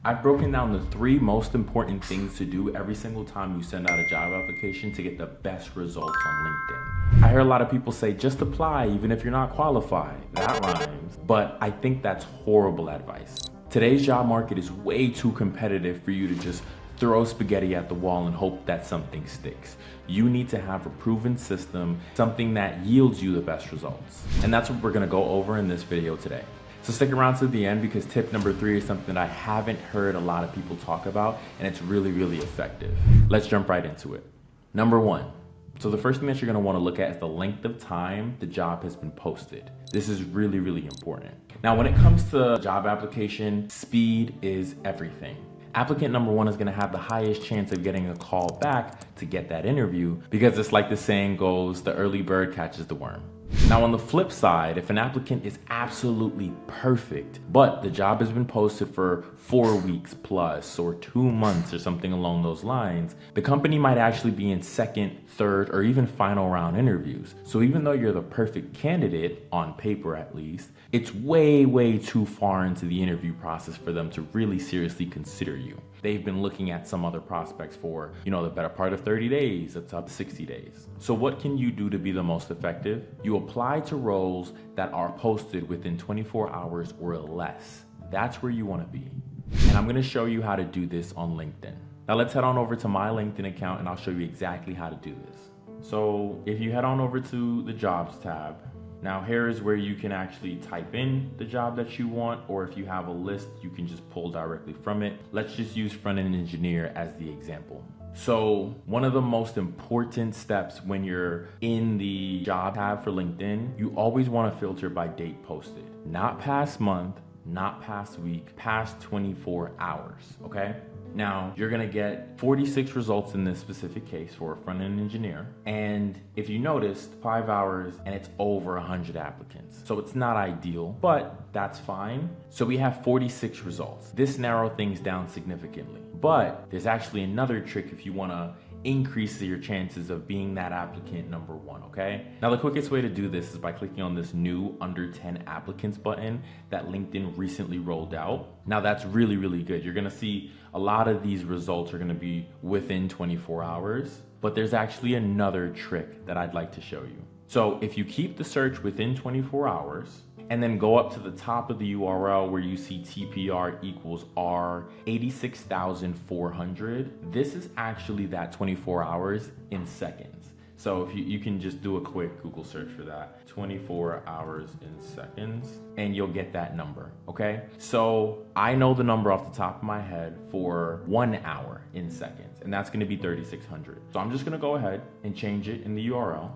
I've broken down the 3 most important things to do every single time you send out a job application to get the best results on LinkedIn. I hear a lot of people say, just apply even if you're not qualified. That rhymes, but I think that's horrible advice. Today's job market is way too competitive for you to just throw spaghetti at the wall and hope that something sticks. You need to have a proven system, something that yields you the best results. And that's what we're gonna go over in this video today. So stick around to the end because tip number 3 is something that I haven't heard a lot of people talk about, and it's really, really effective. Let's jump right into it. Number 1. So the first thing that you're gonna wanna look at is the length of time the job has been posted. This is really, really important. Now, when it comes to job application, speed is everything. Applicant number 1 is gonna have the highest chance of getting a call back to get that interview because it's like the saying goes, the early bird catches the worm. Now on the flip side, if an applicant is absolutely perfect, but the job has been posted for 4 weeks plus or 2 months or something along those lines, the company might actually be in second, third, or even final round interviews. So even though you're the perfect candidate, on paper at least, it's way, way too far into the interview process for them to really seriously consider you. They've been looking at some other prospects for, the better part of 30 days, up to 60 days. So what can you do to be the most effective? You apply to roles that are posted within 24 hours or less. That's where you want to be. And I'm going to show you how to do this on LinkedIn. Now let's head on over to my LinkedIn account and I'll show you exactly how to do this. So if you head on over to the jobs tab, now here is where you can actually type in the job that you want, or if you have a list, you can just pull directly from it. Let's just use front-end engineer as the example. So one of the most important steps when you're in the job tab for LinkedIn, you always want to filter by date posted, not past month, not past week, past 24 hours, okay? Now, you're gonna get 46 results in this specific case for a front-end engineer. And if you noticed, 5 hours and it's over 100 applicants. So it's not ideal, but that's fine. So we have 46 results. This narrowed things down significantly. But there's actually another trick if you wanna increase your chances of being that applicant number 1, okay? Now the quickest way to do this is by clicking on this new under 10 applicants button that LinkedIn recently rolled out. Now that's really, really good. You're gonna see a lot of these results are gonna be within 24 hours, but there's actually another trick that I'd like to show you. So if you keep the search within 24 hours, and then go up to the top of the URL where you see TPR equals R 86,400. This is actually that 24 hours in seconds. So if you can just do a quick Google search for that, 24 hours in seconds, and you'll get that number, okay? So I know the number off the top of my head for 1 hour in seconds, and that's gonna be 3,600. So I'm just gonna go ahead and change it in the URL.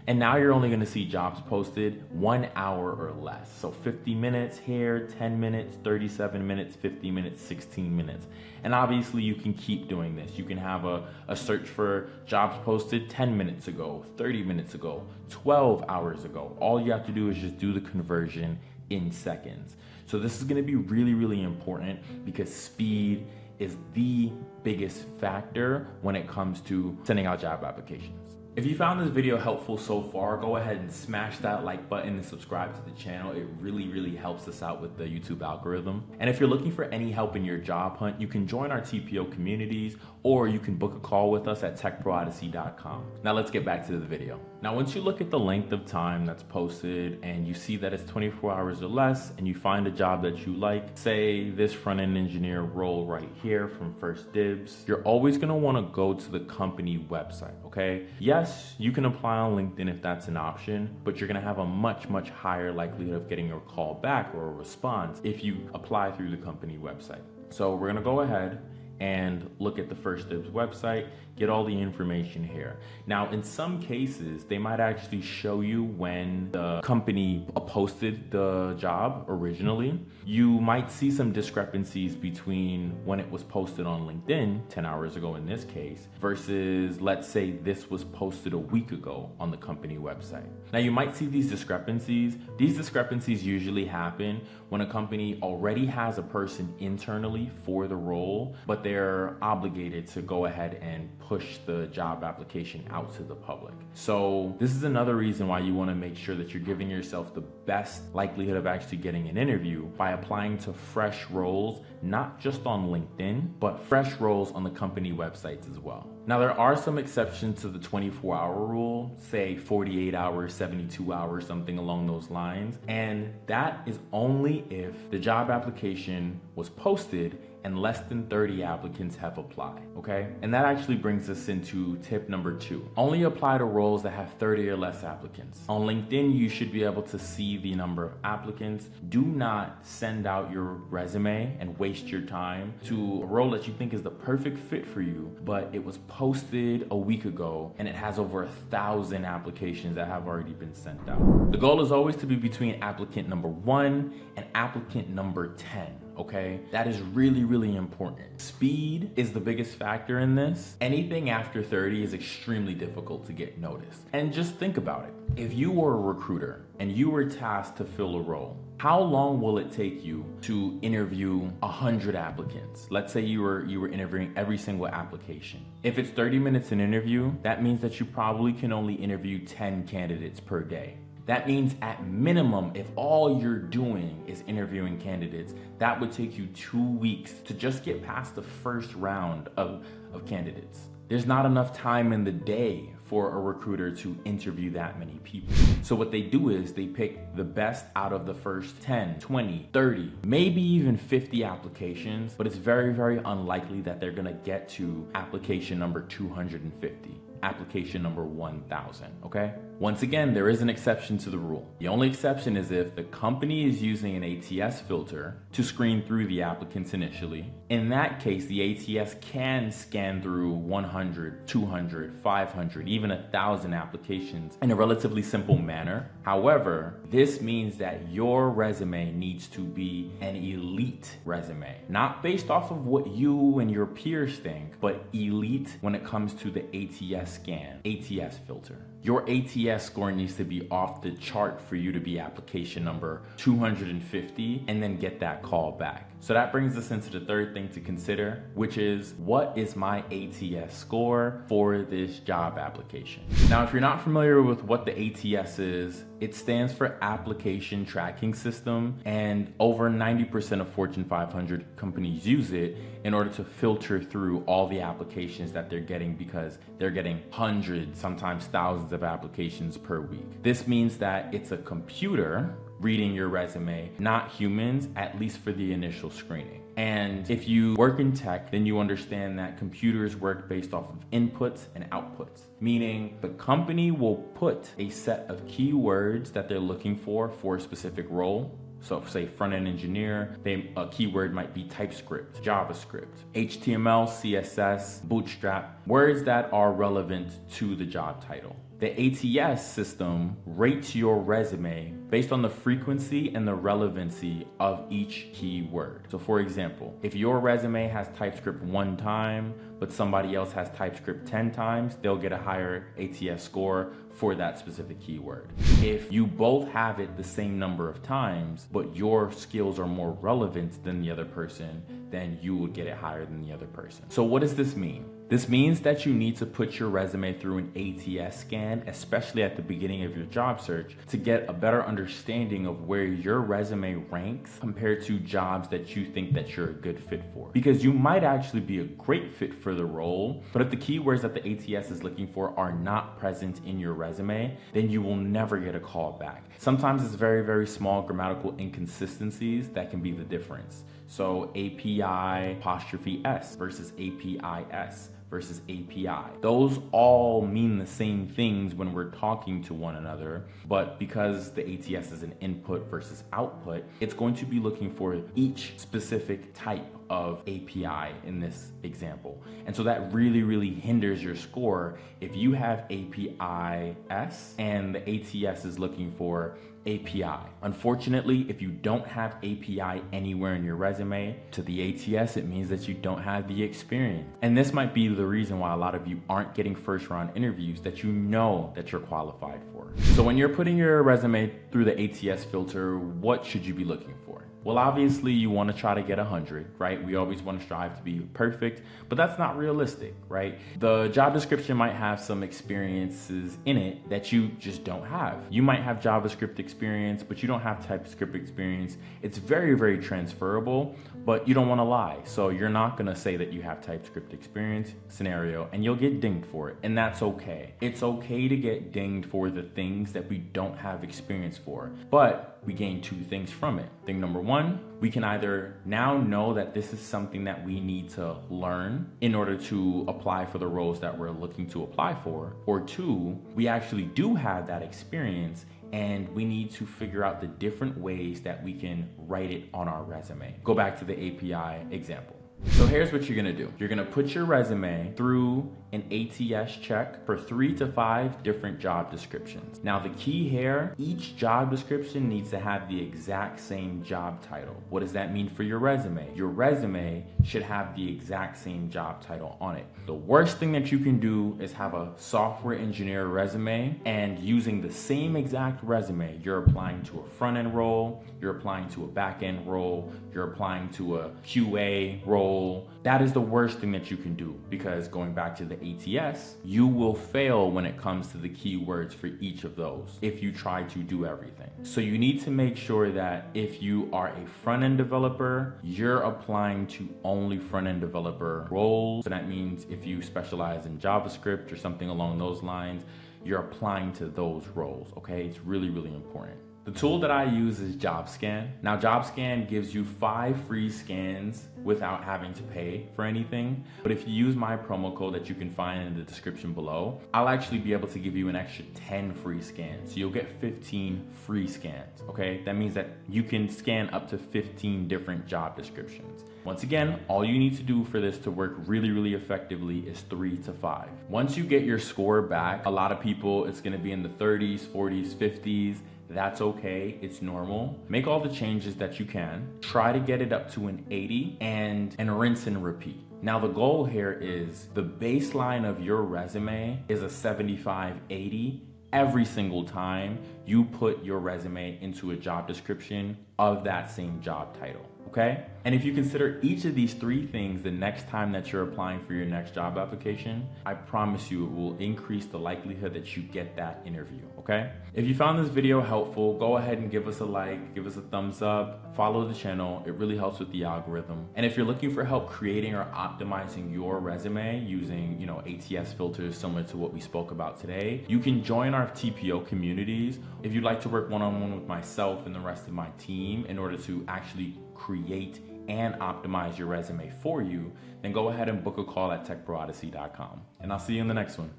And now you're only gonna see jobs posted 1 hour or less. So 50 minutes here, 10 minutes, 37 minutes, 50 minutes, 16 minutes. And obviously you can keep doing this. You can have a search for jobs posted 10 minutes ago, 30 minutes ago, 12 hours ago. All you have to do is just do the conversion in seconds. So this is gonna be really, really important because speed is the biggest factor when it comes to sending out job applications. If you found this video helpful so far, go ahead and smash that like button and subscribe to the channel. It really, really helps us out with the YouTube algorithm. And if you're looking for any help in your job hunt, you can join our TPO communities or you can book a call with us at techproodyssey.com. Now let's get back to the video. Now, once you look at the length of time that's posted and you see that it's 24 hours or less and you find a job that you like, say this front-end engineer role right here from First Dibs, you're always gonna wanna go to the company website, okay? Yes, you can apply on LinkedIn if that's an option, but you're gonna have a much, much higher likelihood of getting a call back or a response if you apply through the company website. So we're gonna go ahead and look at the First Dibs website, get all the information here. Now, in some cases, they might actually show you when the company posted the job originally. You might see some discrepancies between when it was posted on LinkedIn, 10 hours ago in this case, versus let's say this was posted a week ago on the company website. Now, you might see these discrepancies. These discrepancies usually happen when a company already has a person internally for the role, but they're obligated to go ahead and push the job application out to the public. So this is another reason why you want to make sure that you're giving yourself the best likelihood of actually getting an interview by applying to fresh roles, not just on LinkedIn, but fresh roles on the company websites as well. Now, there are some exceptions to the 24-hour rule, say 48 hours, 72 hours, something along those lines. And that is only if the job application was posted and less than 30 applicants have applied, okay? And that actually brings us into tip number 2. Only apply to roles that have 30 or less applicants. On LinkedIn, you should be able to see the number of applicants. Do not send out your resume and waste your time to a role that you think is the perfect fit for you, but it was posted a week ago and it has over 1,000 applications that have already been sent out. The goal is always to be between applicant number 1 and applicant number 10. Okay, that is really, really important. Speed is the biggest factor in this. Anything after 30 is extremely difficult to get noticed. And just think about it. If you were a recruiter and you were tasked to fill a role, how long will it take you to interview 100 applicants? Let's say you were interviewing every single application. If it's 30 minutes an interview, that means that you probably can only interview 10 candidates per day. That means at minimum, if all you're doing is interviewing candidates, that would take you 2 weeks to just get past the first round of candidates. There's not enough time in the day for a recruiter to interview that many people. So what they do is they pick the best out of the first 10, 20, 30, maybe even 50 applications, but it's very, very unlikely that they're gonna get to application number 250. Application number 1,000, okay? Once again, there is an exception to the rule. The only exception is if the company is using an ATS filter to screen through the applicants initially. In that case, the ATS can scan through 100, 200, 500, even 1,000 applications in a relatively simple manner. However, this means that your resume needs to be an elite resume, not based off of what you and your peers think, but elite when it comes to the ATS scan, ATS filter. Your ATS score needs to be off the chart for you to be application number 250 and then get that call back. So that brings us into the third thing to consider, which is what is my ATS score for this job application? Now, if you're not familiar with what the ATS is, it stands for Application Tracking System, and over 90% of Fortune 500 companies use it in order to filter through all the applications that they're getting, because they're getting hundreds, sometimes thousands of applications per week. This means that it's a computer reading your resume, not humans, at least for the initial screening. And if you work in tech, then you understand that computers work based off of inputs and outputs, meaning the company will put a set of keywords that they're looking for a specific role. So say front-end engineer, a keyword might be TypeScript, JavaScript, HTML, CSS, Bootstrap, words that are relevant to the job title. The ATS system rates your resume based on the frequency and the relevancy of each keyword. So for example, if your resume has TypeScript 1 time, but somebody else has TypeScript 10 times, they'll get a higher ATS score for that specific keyword. If you both have it the same number of times, but your skills are more relevant than the other person, then you will get it higher than the other person. So what does this mean? This means that you need to put your resume through an ATS scan, especially at the beginning of your job search, to get a better understanding of where your resume ranks compared to jobs that you think that you're a good fit for. Because you might actually be a great fit for the role, but if the keywords that the ATS is looking for are not present in your resume, then you will never get a call back. Sometimes it's very, very small grammatical inconsistencies that can be the difference. So API apostrophe S versus APIS versus API. Those all mean the same things when we're talking to one another, but because the ATS is an input versus output, it's going to be looking for each specific type of API in this example. And so that really, really hinders your score if you have APIS and the ATS is looking for API. Unfortunately, if you don't have API anywhere in your resume, to the ATS, it means that you don't have the experience. And this might be the reason why a lot of you aren't getting first round interviews that you know that you're qualified for. So when you're putting your resume through the ATS filter, what should you be looking for? Well, obviously you want to try to get 100, right? We always want to strive to be perfect, but that's not realistic, right? The job description might have some experiences in it that you just don't have. You might have JavaScript experience, but you don't have TypeScript experience. It's very, very transferable, but you don't want to lie. So you're not going to say that you have TypeScript experience scenario, and you'll get dinged for it. And that's okay. It's okay to get dinged for the things that we don't have experience for, but we gain two things from it. Thing number one, we can either now know that this is something that we need to learn in order to apply for the roles that we're looking to apply for, or two, we actually do have that experience and we need to figure out the different ways that we can write it on our resume. Go back to the API example. So here's what you're gonna do. You're gonna put your resume through an ATS check for 3 to 5 different job descriptions. Now the key here, each job description needs to have the exact same job title. What does that mean for your resume? Your resume should have the exact same job title on it. The worst thing that you can do is have a software engineer resume and using the same exact resume, you're applying to a front-end role, you're applying to a back-end role, you're applying to a QA role. That is the worst thing that you can do, because going back to the ATS, you will fail when it comes to the keywords for each of those if you try to do everything. So you need to make sure that if you are a front-end developer, you're applying to only front-end developer roles. So that means if you specialize in JavaScript or something along those lines, you're applying to those roles, okay? It's really, really important. The tool that I use is JobScan. Now JobScan gives you 5 free scans without having to pay for anything. But if you use my promo code that you can find in the description below, I'll actually be able to give you an extra 10 free scans. So you'll get 15 free scans, okay? That means that you can scan up to 15 different job descriptions. Once again, all you need to do for this to work really, really effectively is 3 to 5. Once you get your score back, a lot of people, it's gonna be in the 30s, 40s, 50s. That's okay, it's normal. Make all the changes that you can. Try to get it up to an 80 and rinse and repeat. Now the goal here is the baseline of your resume is a 75-80 every single time you put your resume into a job description of that same job title, okay? And if you consider each of these 3 things the next time that you're applying for your next job application, I promise you it will increase the likelihood that you get that interview, okay? If you found this video helpful, go ahead and give us a like, give us a thumbs up, follow the channel. It really helps with the algorithm. And if you're looking for help creating or optimizing your resume using, ATS filters similar to what we spoke about today, you can join our TPO communities. If you'd like to work one-on-one with myself and the rest of my team in order to actually create and optimize your resume for you, then go ahead and book a call at techproodyssey.com. And I'll see you in the next one.